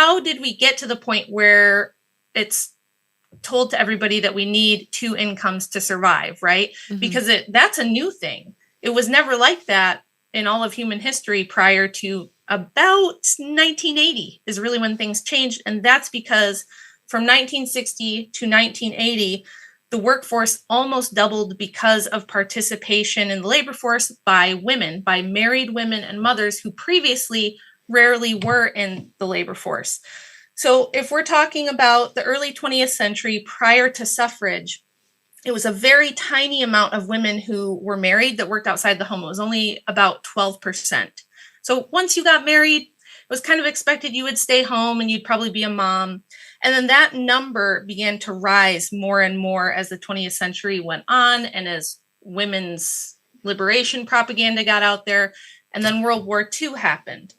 how did we get to the point where it's told to everybody that we need 2 incomes to survive, right? Mm-hmm. Because that's a new thing. It was never like that in all of human history prior to about 1980 is really when things changed. And that's because from 1960 to 1980, the workforce almost doubled because of participation in the labor force by women, by married women and mothers who previously rarely were in the labor force. So if we're talking about the early 20th century prior to suffrage, it was a very tiny amount of women who were married that worked outside the home. It was only about 12%. So once you got married, it was kind of expected you would stay home and you'd probably be a mom. And then that number began to rise more and more as the 20th century went on and as women's liberation propaganda got out there. And then World War II happened.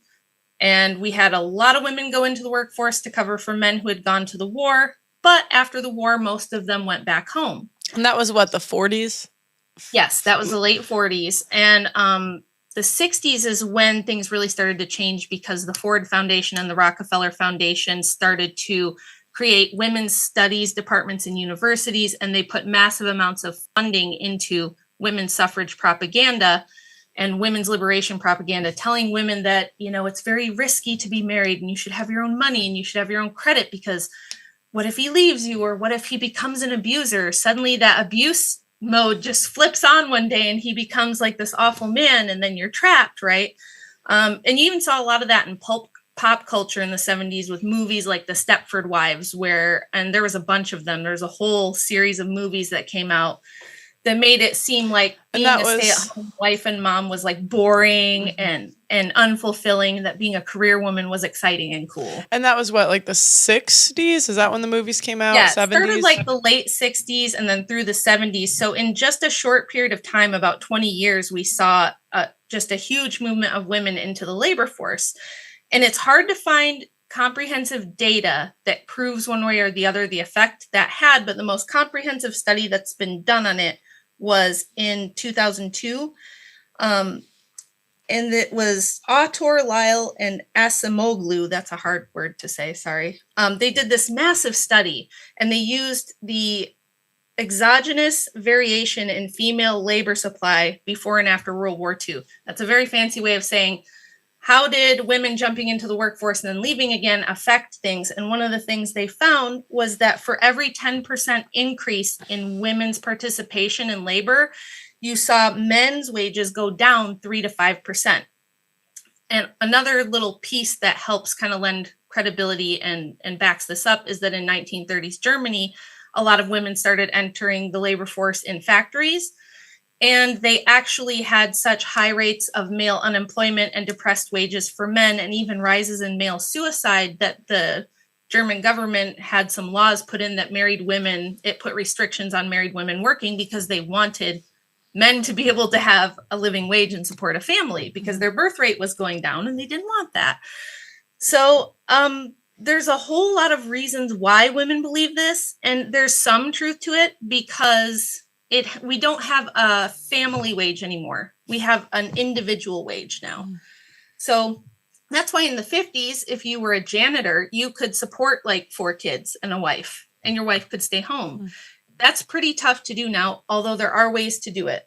And we had a lot of women go into the workforce to cover for men who had gone to the war. But after the war, most of them went back home. And that was what, the 40s? Yes, that was the late 40s. And the 60s is when things really started to change because the Ford Foundation and the Rockefeller Foundation started to create women's studies departments in universities, and they put massive amounts of funding into women's suffrage propaganda and women's liberation propaganda, telling women that, you know, it's very risky to be married and you should have your own money and you should have your own credit because what if he leaves you or what if he becomes an abuser? Suddenly that abuse mode just flips on one day and he becomes like this awful man and then you're trapped, right? And you even saw a lot of that in pop culture in the 70s with movies like The Stepford Wives, and there was a bunch of them. There's a whole series of movies that came out that made it seem like being a stay-at-home wife and mom was like boring and unfulfilling, that being a career woman was exciting and cool. And that was what, like the 60s? Is that when the movies came out? Yeah, it started like the late 60s and then through the 70s. So in just a short period of time, about 20 years, we saw just a huge movement of women into the labor force. And it's hard to find comprehensive data that proves one way or the other the effect that had, but the most comprehensive study that's been done on it was in 2002. And it was Autor, Lyle, and Asimoglu. That's a hard word to say, sorry. They did this massive study, and they used the exogenous variation in female labor supply before and after World War II. That's a very fancy way of saying, how did women jumping into the workforce and then leaving again affect things? And one of the things they found was that for every 10% increase in women's participation in labor, you saw men's wages go down 3 to 5%. And another little piece that helps kind of lend credibility and backs this up is that in 1930s Germany, a lot of women started entering the labor force in factories. And they actually had such high rates of male unemployment and depressed wages for men, and even rises in male suicide, that the German government had some laws put in that it put restrictions on married women working because they wanted men to be able to have a living wage and support a family because their birth rate was going down and they didn't want that. So there's a whole lot of reasons why women believe this, and there's some truth to it because we don't have a family wage anymore. We have an individual wage now. So that's why in the 50s, if you were a janitor, you could support like 4 kids and a wife, and your wife could stay home. That's pretty tough to do now, although there are ways to do it.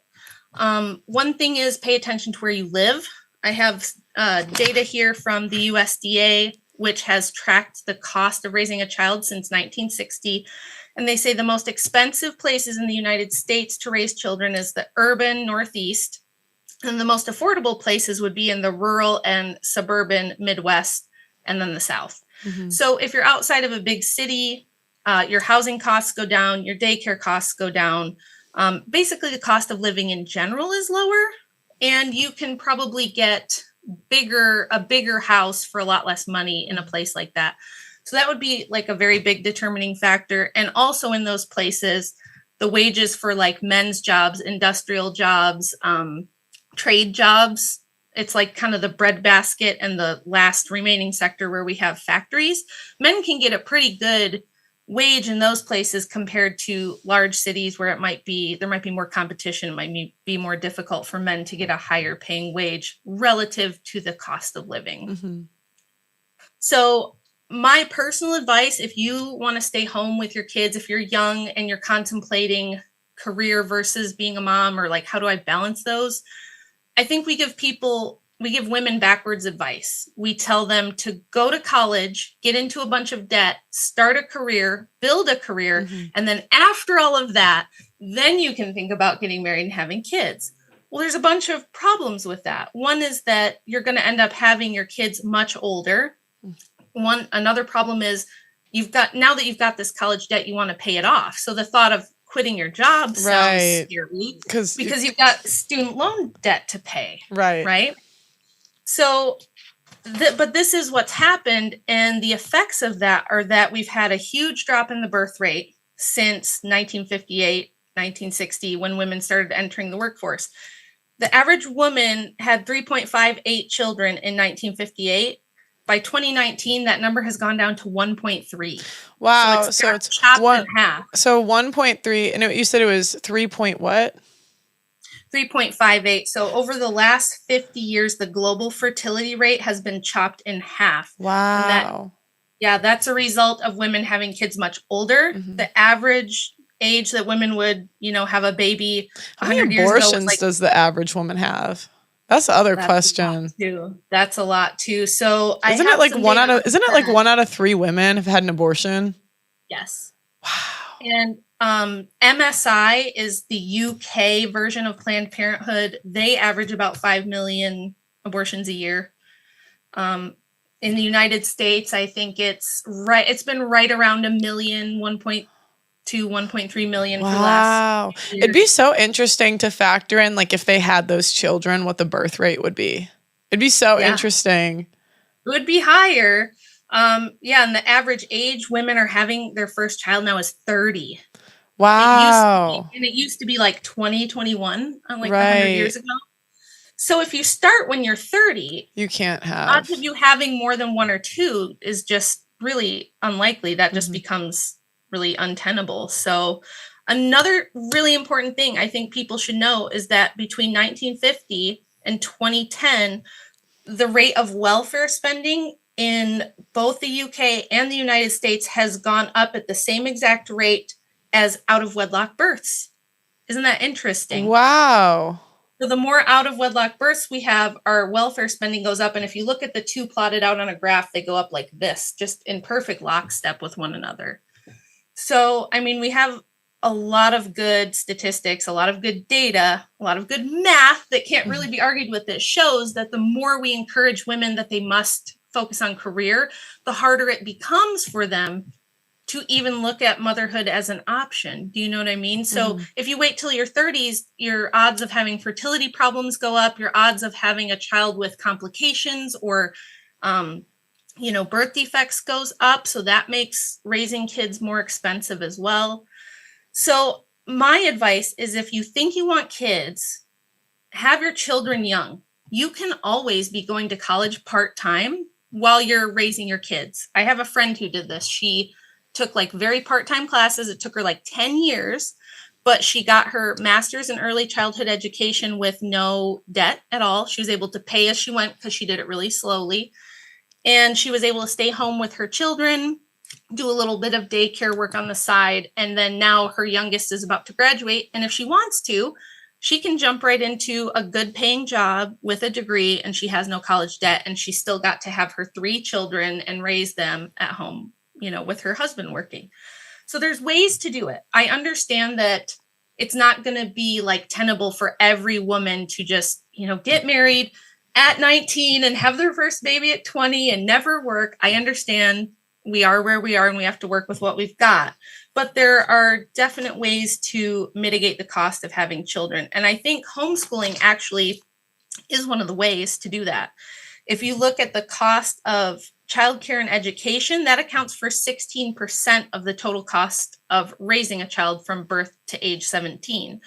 One thing is pay attention to where you live. I have data here from the USDA, which has tracked the cost of raising a child since 1960. And they say the most expensive places in the United States to raise children is the urban Northeast. And the most affordable places would be in the rural and suburban Midwest, and then the South. So if you're outside of a big city, your housing costs go down, your daycare costs go down. Basically, the cost of living in general is lower, and you can probably get a bigger house for a lot less money in a place like that. So that would be like a very big determining factor. And also in those places, the wages for like men's jobs, industrial jobs, trade jobs, it's like kind of the breadbasket and the last remaining sector where we have factories. Men can get a pretty good wage in those places compared to large cities where there might be more competition. It might be more difficult for men to get a higher paying wage relative to the cost of living. So my personal advice, if you want to stay home with your kids, if you're young and you're contemplating career versus being a mom, or like, how do I balance those? I think we give women backwards advice. We tell them to go to college, get into a bunch of debt, start a career, build a career, and then after all of that, then you can think about getting married and having kids. Well, there's a bunch of problems with that. One is that you're going to end up having your kids much older. Another problem is now that you've got this college debt, you want to pay it off. So the thought of quitting your job sounds scary because you've got student loan debt to pay. Right. So, but this is what's happened. And the effects of that are that we've had a huge drop in the birth rate since 1958, 1960, when women started entering the workforce. The average woman had 3.58 children in 1958. By 2019, that number has gone down to 1.3. Wow. So it's chopped in half. So 1.3, and you said it was 3 point what? 3.58. So over the last 50 years, the global fertility rate has been chopped in half. Wow. That's a result of women having kids much older. The average age that women would, have a baby 100 years ago. How many abortions does the average woman have? That's the other question. That's a lot too. So isn't it like one out of 3 women have had an abortion? Yes. Wow. And MSI is the UK version of Planned Parenthood. They average about 5 million abortions a year. In the United States, I think it's been right around 1 million, 1.2, 1.3 million for the last years. It'd be so interesting to factor in, like, if they had those children, what the birth rate would be. It'd be so interesting. It would be higher. And the average age women are having their first child now is 30. Wow. It used to be like 20, 21, like 100 years ago. So if you start when you're 30, you can't have. Odds of you having more than 1 or 2 is just really unlikely. That just becomes really untenable. So another really important thing I think people should know is that between 1950 and 2010, the rate of welfare spending in both the UK and the United States has gone up at the same exact rate as out of wedlock births. Isn't that interesting? Wow. So the more out of wedlock births we have, our welfare spending goes up. And if you look at the two plotted out on a graph, they go up like this, just in perfect lockstep with one another. So, I mean, we have a lot of good statistics, a lot of good data, a lot of good math that can't really be argued with, that shows that the more we encourage women that they must focus on career, the harder it becomes for them to even look at motherhood as an option. Do you know what I mean? So if you wait till your 30s, your odds of having fertility problems go up, your odds of having a child with complications or birth defects goes up. So that makes raising kids more expensive as well. So my advice is, if you think you want kids, have your children young. You can always be going to college part-time while you're raising your kids. I have a friend who did this. She took like very part-time classes. It took her like 10 years, but she got her master's in early childhood education with no debt at all. She was able to pay as she went because she did it really slowly. And she was able to stay home with her children, do a little bit of daycare work on the side. And then now her youngest is about to graduate. And if she wants to, she can jump right into a good paying job with a degree, and she has no college debt. And she still got to have her 3 children and raise them at home, with her husband working. So there's ways to do it. I understand that it's not going to be like tenable for every woman to just, get married at 19 and have their first baby at 20 and never work. I understand we are where we are and we have to work with what we've got. But there are definite ways to mitigate the cost of having children. And I think homeschooling actually is one of the ways to do that. If you look at the cost of childcare and education, that accounts for 16% of the total cost of raising a child from birth to age 17.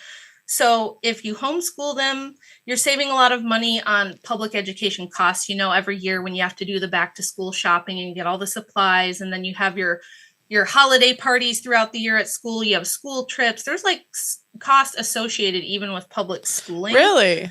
So if you homeschool them, you're saving a lot of money on public education costs. Every year when you have to do the back to school shopping and get all the supplies, and then you have your holiday parties throughout the year at school, you have school trips. There's like cost associated even with public schooling. Really?